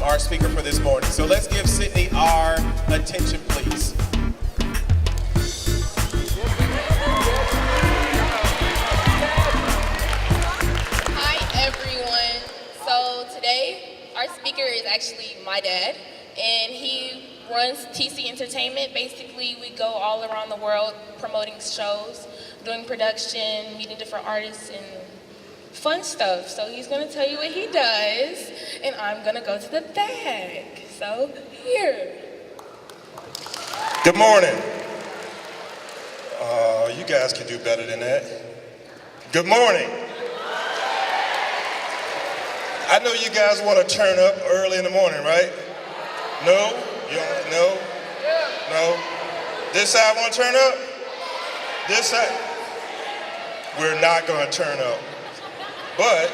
our speaker for this morning. So let's give Sydney our attention, please. Hi, everyone. So today, our speaker is actually my dad, and he runs TC Entertainment. Basically, we go all around the world promoting shows, doing production, meeting different artists, and fun stuff. So he's gonna tell you what he does, and I'm gonna go to the back. So here. Good morning. You guys can do better than that. Good morning. I know you guys want to turn up early in the morning, right? No? You don't? No? No? This side want to turn up? This side? We're not going to turn up. But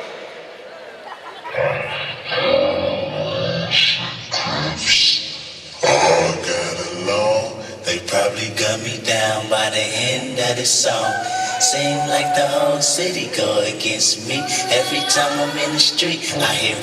all got along. They probably got me down by the end of the song. Seem like the whole city go against me. Every time I'm in the street, I hear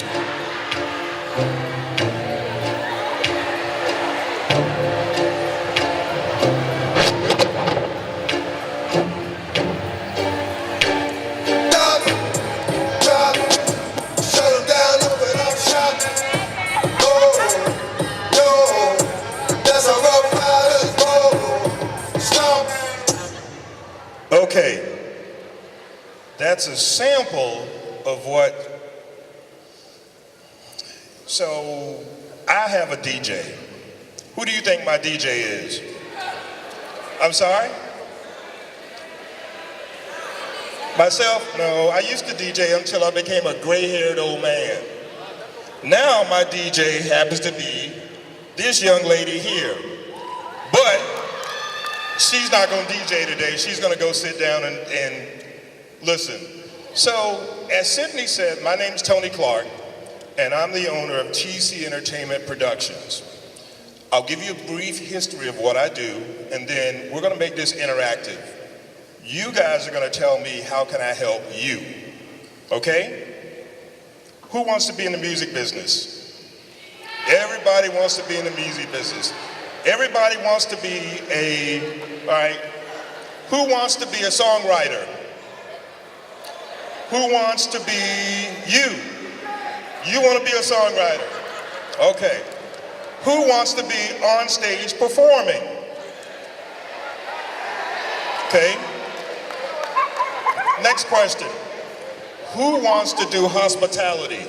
okay, that's a sample of what. So I have a DJ. Who do you think my DJ is? I'm sorry? Myself? No, I used to DJ until I became a gray-haired old man. Now my DJ happens to be this young lady here. But she's not going to DJ today. She's going to go sit down and listen. So, as Sydney said, my name's Tony Clarke, and I'm the owner of TC Entertainment Productions. I'll give you a brief history of what I do, and then we're going to make this interactive. You guys are going to tell me how can I help you, okay? Who wants to be in the music business? Everybody wants to be in the music business. Everybody wants to be all right, who wants to be a songwriter? Who wants to be you? You want to be a songwriter. Okay. Who wants to be on stage performing? Okay. Next question. Who wants to do hospitality?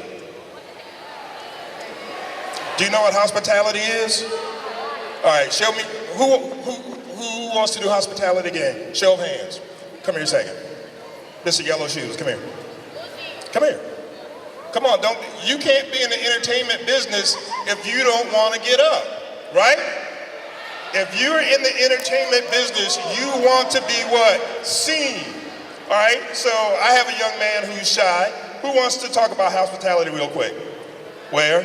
Do you know what hospitality is? All right, show me, who wants to do hospitality again? Show of hands. Come here a second. Mr. Yellow Shoes, come here. Come here. Come on, you can't be in the entertainment business if you don't want to get up, right? If you're in the entertainment business, you want to be what? Seen. All right, so I have a young man who's shy. Who wants to talk about hospitality real quick? Where?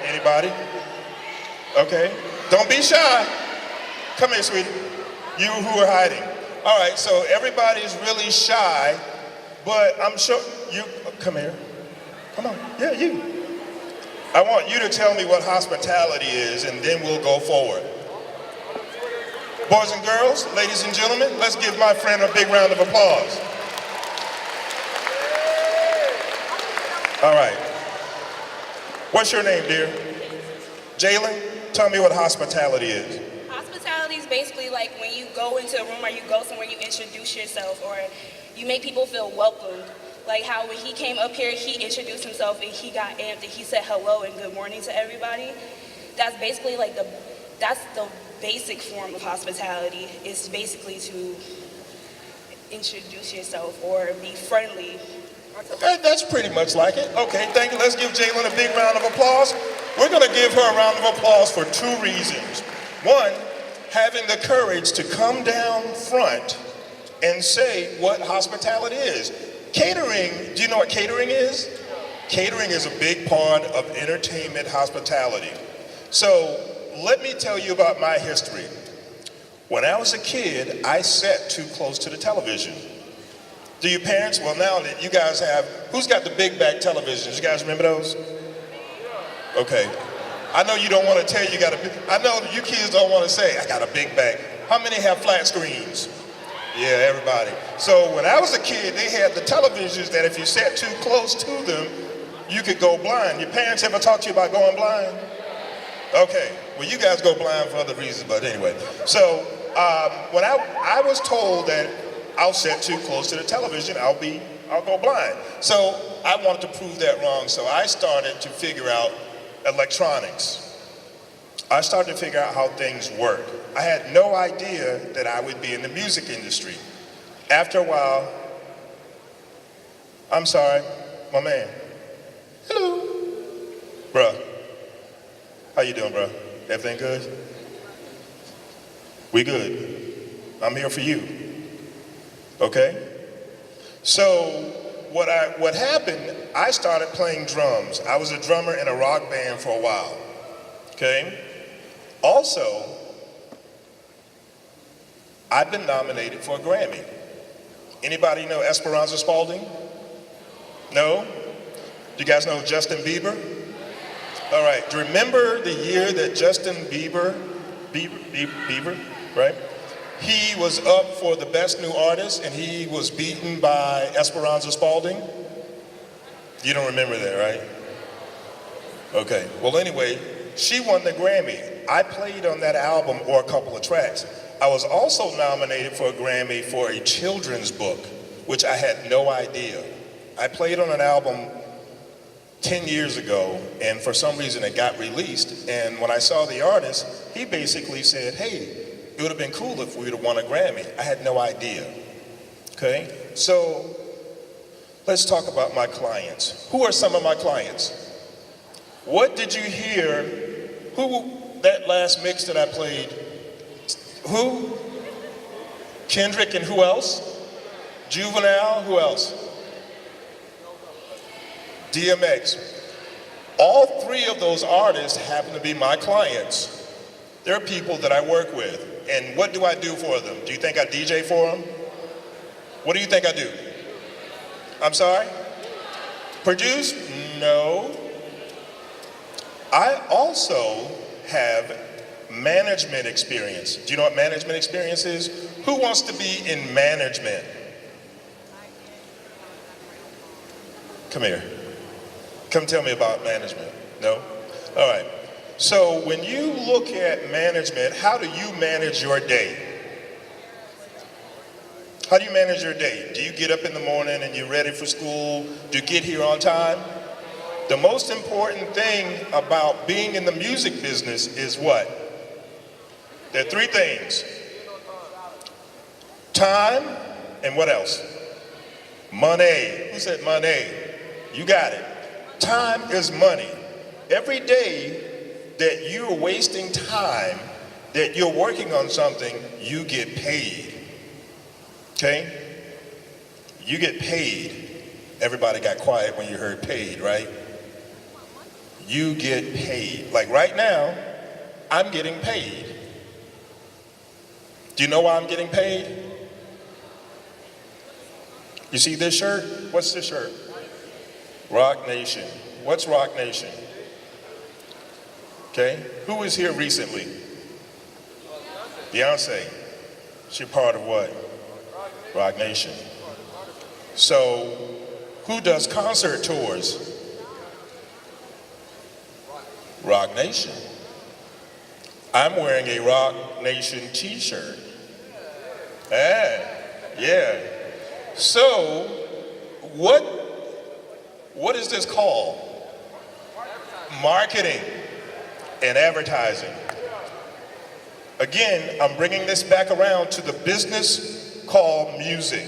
Anybody? Okay. Don't be shy. Come here, sweetie. You who are hiding. All right, so everybody's really shy, but I'm sure you, come here. Come on, yeah, you. I want you to tell me what hospitality is, and then we'll go forward. Boys and girls, ladies and gentlemen, let's give my friend a big round of applause. All right. What's your name, dear? Jalen? Tell me what hospitality is. Hospitality is basically like when you go into a room or you go somewhere, you introduce yourself or you make people feel welcomed. Like how when he came up here, he introduced himself and he got amped and he said hello and good morning to everybody. That's basically like that's the basic form of hospitality. It's basically to introduce yourself or be friendly. That's pretty much like it. Okay, thank you. Let's give Jalen a big round of applause. We're going to give her a round of applause for two reasons. One, having the courage to come down front and say what hospitality is. Catering, do you know what catering is? Catering is a big part of entertainment hospitality. So let me tell you about my history. When I was a kid, I sat too close to the television. Do your parents? Well, now that you guys have, who's got the big back televisions? You guys remember those? Okay. I know you don't want to tell you got a, I know you kids don't want to say, I got a big back. How many have flat screens? Yeah, everybody. So when I was a kid, they had the televisions that if you sat too close to them, you could go blind. Your parents ever talked to you about going blind? Okay, well you guys go blind for other reasons, but anyway. So when I was told that I'll sit too close to the television, I'll go blind. So I wanted to prove that wrong, so I started to figure out electronics. I started to figure out how things work. I had no idea that I would be in the music industry. After a while, I'm sorry, my man. Hello. Bruh, how you doing, bruh? Everything good? We good. I'm here for you. Okay? So what happened, I started playing drums. I was a drummer in a rock band for a while. Okay? Also, I've been nominated for a Grammy. Anybody know Esperanza Spalding? No? Do you guys know Justin Bieber? All right, do you remember the year that Justin Bieber, right? He was up for the best new artist and he was beaten by Esperanza Spalding? You don't remember that, right? Okay, well anyway, she won the Grammy. I played on that album or a couple of tracks. I was also nominated for a Grammy for a children's book, which I had no idea. I played on an album 10 years ago, and for some reason it got released, and when I saw the artist, he basically said, hey, it would have been cool if we would have won a Grammy. I had no idea, okay? So, let's talk about my clients. Who are some of my clients? What did you hear, that last mix that I played, who? Kendrick and who else? Juvenile, who else? DMX. All three of those artists happen to be my clients. They're people that I work with. And what do I do for them? Do you think I DJ for them? What do you think I do? I'm sorry? Produce? No. I also have management experience. Do you know what management experience is? Who wants to be in management? Come here. Come tell me about management. No? All right. So when you look at management, how do you manage your day? How do you manage your day? Do you get up in the morning and you're ready for school? Do you get here on time? The most important thing about being in the music business is what? There are three things. Time and what else? Money. Who said money? You got it. Time is money. Every day that you're wasting time, that you're working on something, you get paid. Okay? You get paid. Everybody got quiet when you heard paid, right? You get paid. Like right now, I'm getting paid. Do you know why I'm getting paid? You see this shirt? What's this shirt? Rock Nation. What's Rock Nation? Okay, who was here recently? Beyonce. She part of what? Rock Nation. So, who does concert tours? Rock Nation. I'm wearing a Rock Nation t-shirt. Yeah. So, what is this called? Marketing and advertising. Again, I'm bringing this back around to the business called music.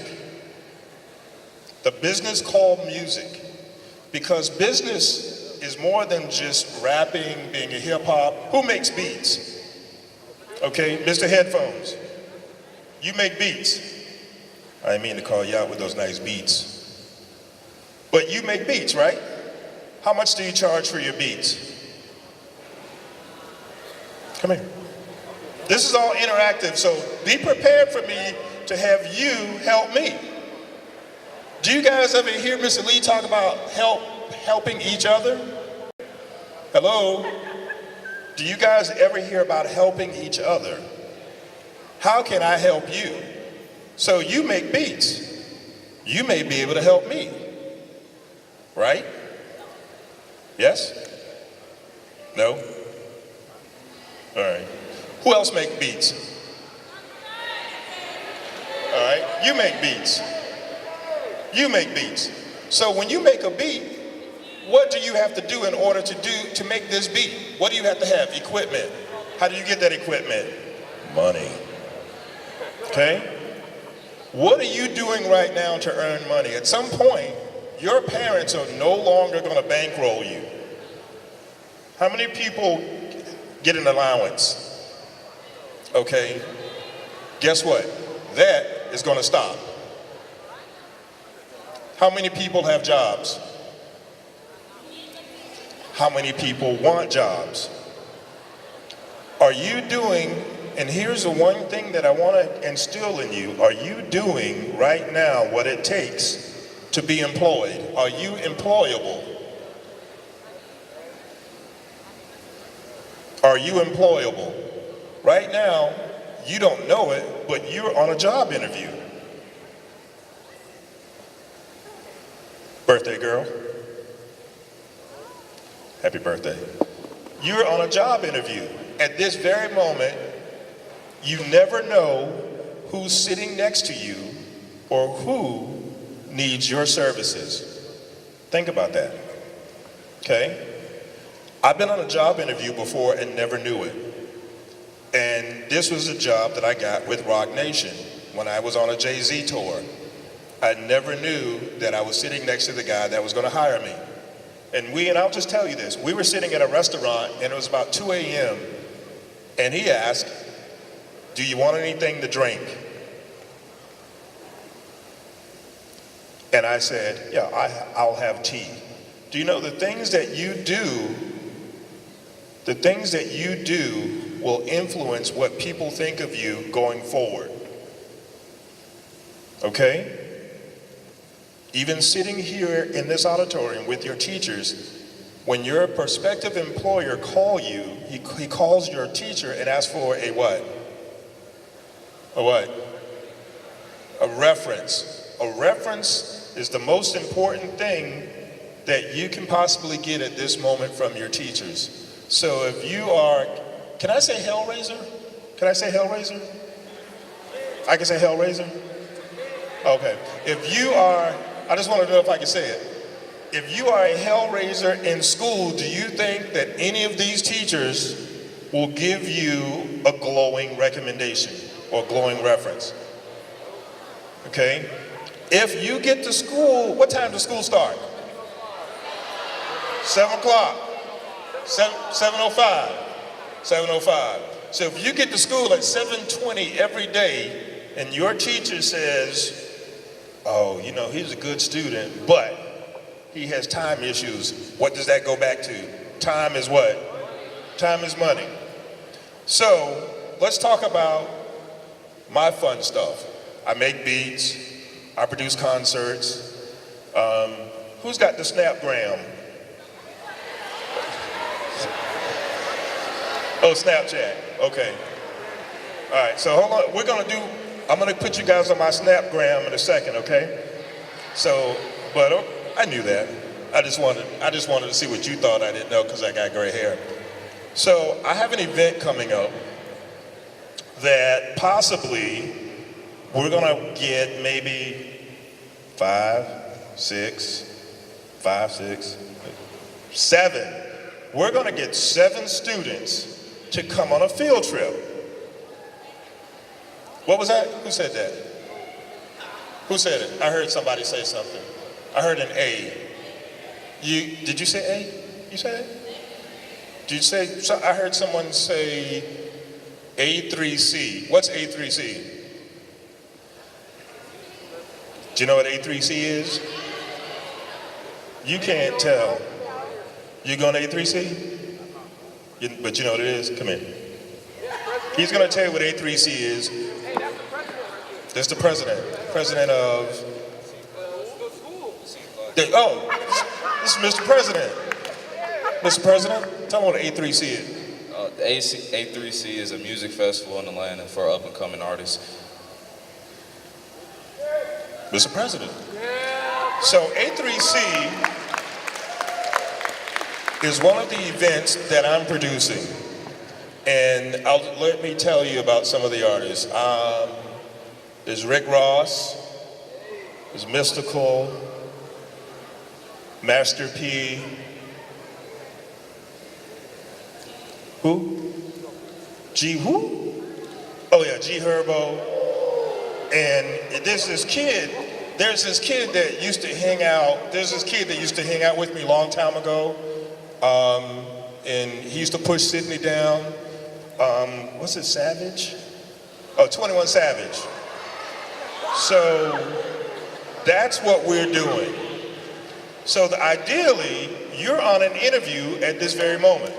The business called music. Because business is more than just rapping, being a hip hop. Who makes beats? Okay, Mr. Headphones. You make beats. I didn't mean to call you out with those nice beats. But you make beats, right? How much do you charge for your beats? Come here. This is all interactive, so be prepared for me to have you help me. Do you guys ever hear Mr. Lee talk about helping each other? Hello? Do you guys ever hear about helping each other? How can I help you? So you make beats. You may be able to help me. Right? Yes? No? All right. Who else make beats? All right. You make beats. You make beats. So when you make a beat, what do you have to do in order to make this beat? What do you have to have? Equipment. How do you get that equipment? Money. Okay? What are you doing right now to earn money? At some point, your parents are no longer going to bankroll you. How many people get an allowance? Okay? Guess what? That is going to stop. How many people have jobs? How many people want jobs? Are you doing, and here's the one thing that I want to instill in you, are you doing right now what it takes to be employed? Are you employable? Are you employable? Right now, you don't know it, but you're on a job interview. Birthday girl. Happy birthday. You're on a job interview. At this very moment, you never know who's sitting next to you or who needs your services. Think about that. Okay? I've been on a job interview before and never knew it. And this was a job that I got with Rock Nation when I was on a Jay-Z tour. I never knew that I was sitting next to the guy that was going to hire me. And I'll just tell you this, we were sitting at a restaurant and it was about 2 a.m. and he asked, "Do you want anything to drink?" And I said, "Yeah, I'll have tea." Do you know the things that you do will influence what people think of you going forward? Okay? Even sitting here in this auditorium with your teachers, when your prospective employer calls you, he calls your teacher and asks for a what? A what? A reference. A reference is the most important thing that you can possibly get at this moment from your teachers. So if you are, can I say Hellraiser? Can I say Hellraiser? I can say Hellraiser? Okay. If you are, I just want to know if I can say it. If you are a Hellraiser in school, do you think that any of these teachers will give you a glowing recommendation or glowing reference? Okay? If you get to school, what time does school start? 7 o'clock. 7:05. 7:05. So if you get to school at 7:20 every day and your teacher says, "Oh, you know, he's a good student, but he has time issues," what does that go back to? Time is what? Time is money. So let's talk about my fun stuff. I make beats. I produce concerts. Who's got the Snapgram? Oh, Snapchat. Okay. All right, so hold on. I'm gonna put you guys on my Snapgram in a second, okay? So, but I knew that. I just wanted to see what you thought I didn't know because I got gray hair. So I have an event coming up that possibly we're gonna get maybe 7. We're gonna get 7 students to come on a field trip. What was that? Who said that? Who said it? I heard somebody say something. I heard an A. Did you say A? You said it? Did you say, I heard someone say A3C. What's A3C? Do you know what A3C is? You can't tell. You going to A3C? But you know what it is? Come here. He's going to tell you what A3C is. That's the president. President of... This is Mr. President. Mr. President, tell me what A3C is. The A3C is a music festival in Atlanta for up-and-coming artists. Mr. President. So A3C is one of the events that I'm producing. And let me tell you about some of the artists. There's Rick Ross, there's Mystical, Master P. Who? G who? Oh yeah, G Herbo. And there's this kid that used to hang out with me a long time ago. And he used to push Sydney down. What's it, Savage? Oh, 21 Savage. So that's what we're doing. So ideally, you're on an interview at this very moment.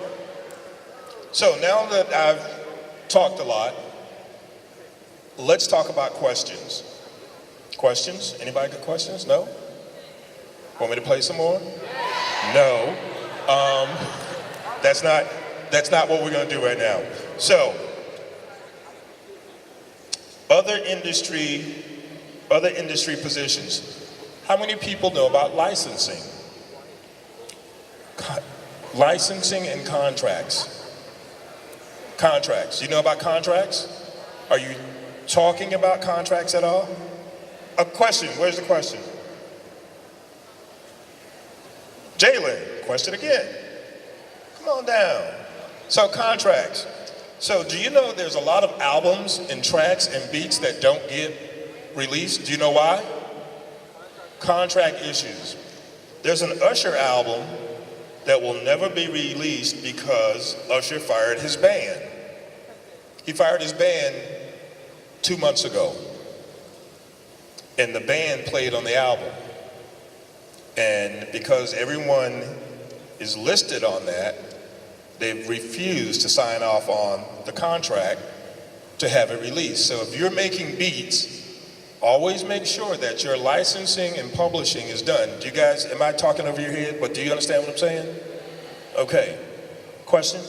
So now that I've talked a lot, let's talk about questions. Questions? Anybody got questions? No? Want me to play some more? No. That's not what we're going to do right now. So, other industry positions. How many people know about licensing? Licensing and contracts. Contracts. You know about contracts? Are you talking about contracts at all? A question. Where's the question? Jalen, question again. Come on down. So contracts. So do you know there's a lot of albums and tracks and beats that don't get released? Do you know why? Contract issues. There's an Usher album that will never be released because Usher fired his band. He fired his band 2 months ago. And the band played on the album. And because everyone is listed on that, they've refused to sign off on the contract to have it released. So if you're making beats, always make sure that your licensing and publishing is done. Do you guys, am I talking over your head, but do you understand what I'm saying? Okay. Question?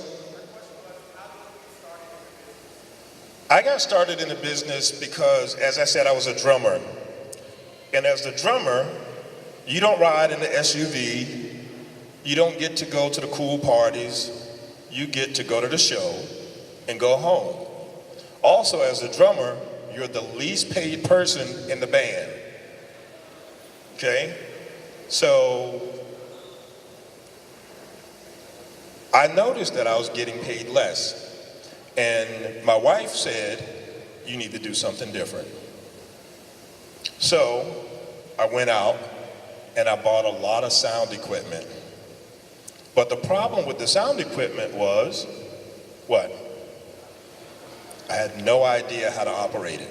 I got started in the business because, as I said, I was a drummer. And as a drummer, you don't ride in the SUV, you don't get to go to the cool parties, you get to go to the show and go home. Also, as a drummer, you're the least paid person in the band. Okay? So, I noticed that I was getting paid less. And my wife said, you need to do something different. So, I went out and I bought a lot of sound equipment. But the problem with the sound equipment was, what? I had no idea how to operate it.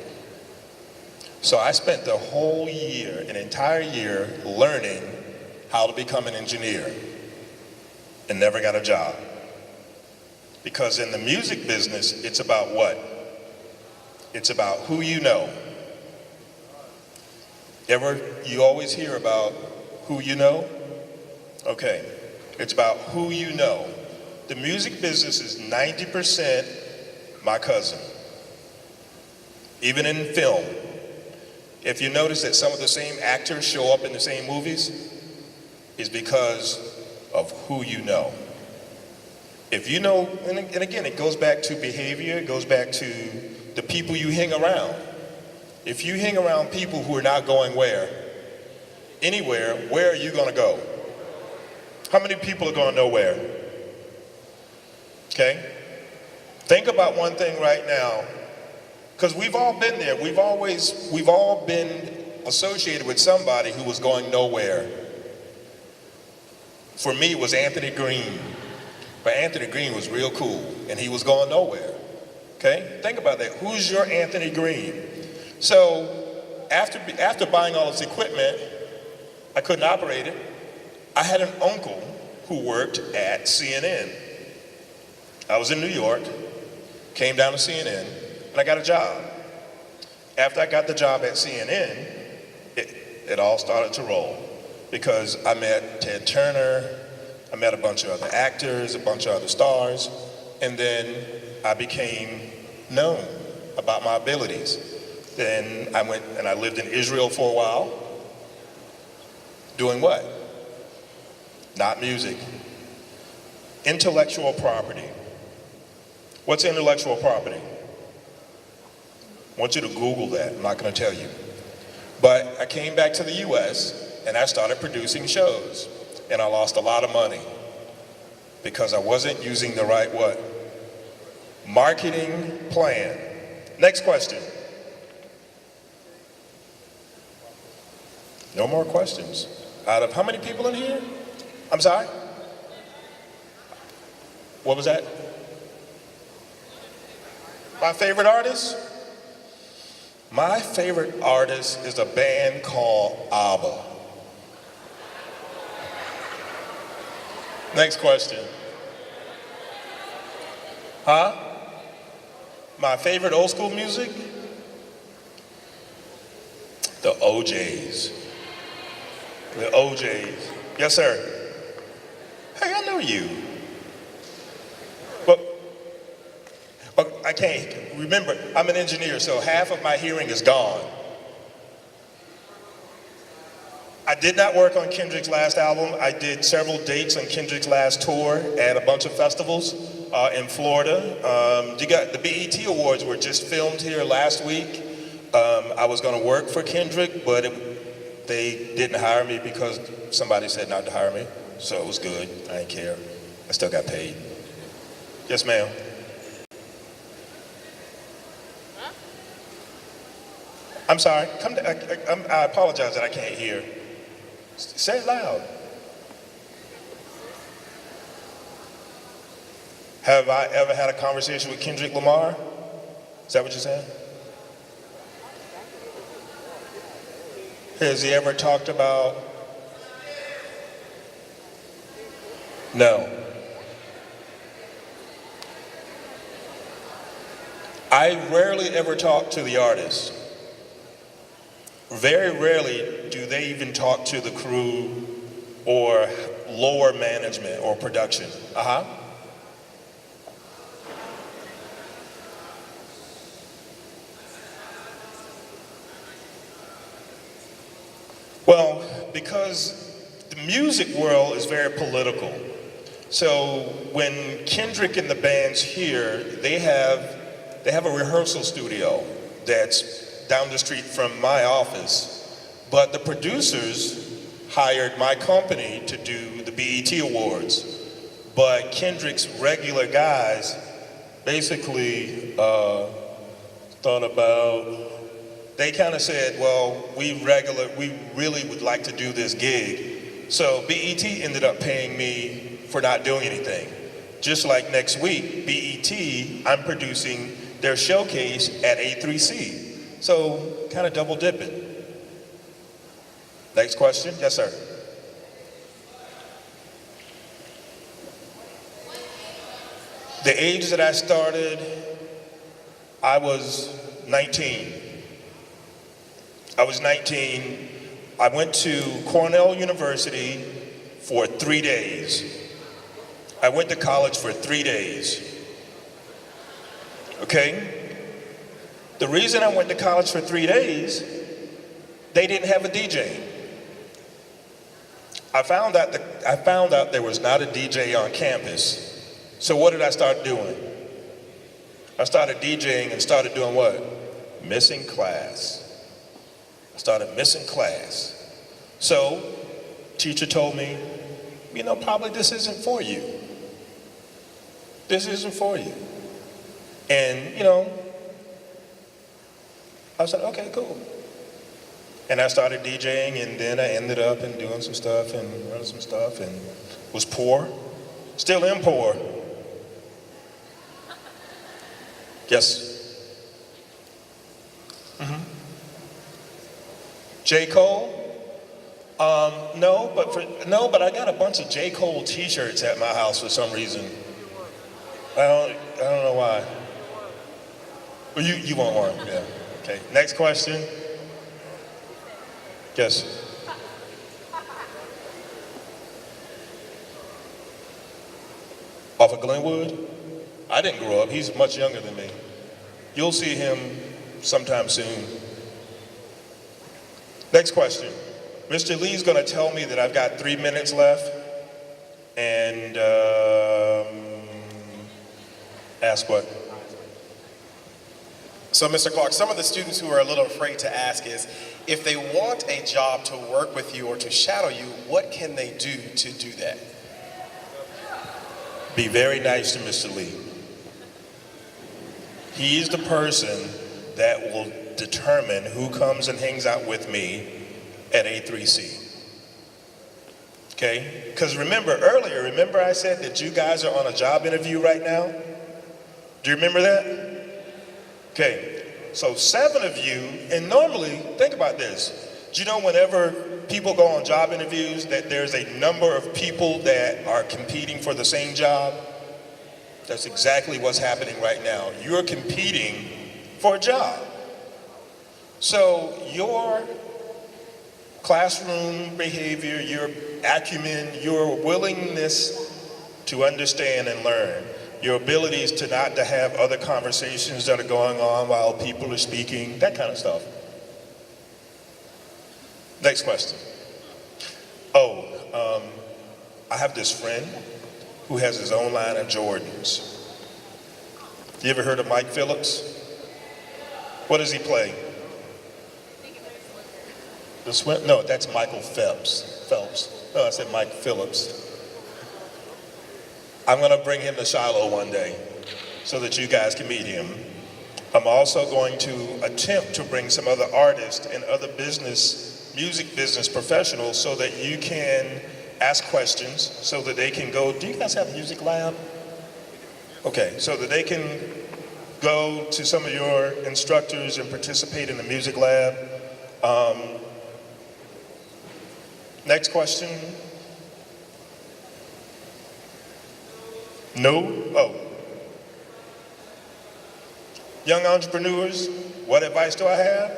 So I spent the whole year, an entire year, learning how to become an engineer and never got a job. Because in the music business, it's about what? It's about who you know. You always hear about who you know? Okay, it's about who you know. The music business is 90% my cousin. Even in film. If you notice that some of the same actors show up in the same movies, is because of who you know. If you know, and again, it goes back to behavior, it goes back to the people you hang around. If you hang around people who are not going where? Anywhere, where are you going to go? How many people are going nowhere? Okay? Think about one thing right now, because we've all been there. We've all been associated with somebody who was going nowhere. For me, it was Anthony Green. But Anthony Green was real cool, and he was going nowhere. Okay? Think about that. Who's your Anthony Green? So, after buying all this equipment, I couldn't operate it. I had an uncle who worked at CNN. I was in New York, came down to CNN, and I got a job. After I got the job at CNN, it all started to roll. Because I met Ted Turner, I met a bunch of other actors, a bunch of other stars, and then I became known about my abilities. Then I went and I lived in Israel for a while. Doing what? Not music. Intellectual property. What's intellectual property? I want you to Google that. I'm not going to tell you. But I came back to the US and I started producing shows. And I lost a lot of money because I wasn't using the right what? Marketing plan. Next question. No more questions. Out of how many people in here? I'm sorry? What was that? My favorite artist? My favorite artist is a band called ABBA. Next question. Huh? My favorite old school music? The OJs. The OJs. Yes, sir. Hey, I know you. But I can't. Remember, I'm an engineer, so half of my hearing is gone. I did not work on Kendrick's last album. I did several dates on Kendrick's last tour at a bunch of festivals in Florida. The BET Awards were just filmed here last week. I was going to work for Kendrick, but they didn't hire me because somebody said not to hire me. So it was good. I didn't care. I still got paid. Yes, ma'am. I'm sorry. I apologize that I can't hear. Say it loud. Have I ever had a conversation with Kendrick Lamar? Is that what you're saying? Has he ever talked about? No. I rarely ever talk to the artist. Very rarely do they even talk to the crew or lower management or production. Well, because the music world is very political. So when Kendrick and the band's here, they have a rehearsal studio that's down the street from my office, but the producers hired my company to do the BET Awards. But Kendrick's regular guys basically thought about, they kind of said, well, we really would like to do this gig. So BET ended up paying me for not doing anything. Just like next week, BET, I'm producing their showcase at A3C. So, kind of double dipping. Next question. Yes, sir. The age that I started, I was 19. I was 19. I went to Cornell University for 3 days. I went to college for 3 days. Okay? The reason I went to college for 3 days, they didn't have a DJ. I found out there was not a DJ on campus. So what did I start doing? I started DJing and started doing what? Missing class. I started missing class. So, teacher told me, probably this isn't for you. This isn't for you. And, I said, okay, cool. And I started DJing, and then I ended up and doing some stuff and running some stuff and was poor. Still am poor. Yes. J. Cole? No, but I got a bunch of J. Cole t-shirts at my house for some reason. I don't know why. Well, you want one, yeah. Okay, next question. Yes. of Glenwood. I didn't grow up. He's much younger than me. You'll see him sometime soon. Next question. Mr. Lee's going to tell me that I've got 3 minutes left. And ask what? So, Mr. Clarke, some of the students who are a little afraid to ask is, if they want a job to work with you or to shadow you, what can they do to do that? Be very nice to Mr. Lee. He's the person that will determine who comes and hangs out with me at A3C. Okay? Because remember I said that you guys are on a job interview right now? Do you remember that? Okay, so 7 of you, and normally, think about this. Do you know whenever people go on job interviews that there's a number of people that are competing for the same job? That's exactly what's happening right now. You're competing for a job. So your classroom behavior, your acumen, your willingness to understand and learn, your abilities to not to have other conversations that are going on while people are speaking, that kind of stuff. Next question. I have this friend who has his own line of Jordans. You ever heard of Mike Phillips? What does he play? The swim? No, that's Michael Phelps. No, I said Mike Phillips. I'm going to bring him to Shiloh one day so that you guys can meet him. I'm also going to attempt to bring some other artists and other music business professionals so that you can ask questions, so that they can go, do you guys have a music lab? Okay, so that they can go to some of your instructors and participate in the music lab. Next question. No? Young entrepreneurs, what advice do I have?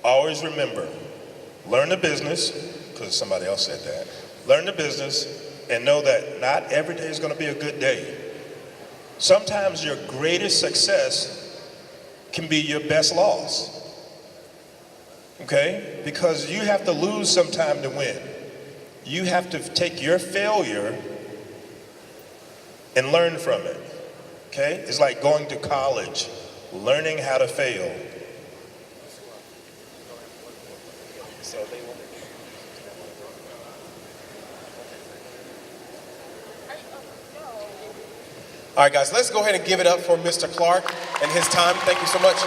Always remember, learn the business, because somebody else said that. Learn the business and know that not every day is going to be a good day. Sometimes your greatest success can be your best loss. Okay? Because you have to lose sometime to win. You have to take your failure and learn from it. Okay? It's like going to college, learning how to fail. All right, guys, let's go ahead and give it up for Mr. Clarke and his time. Thank you so much.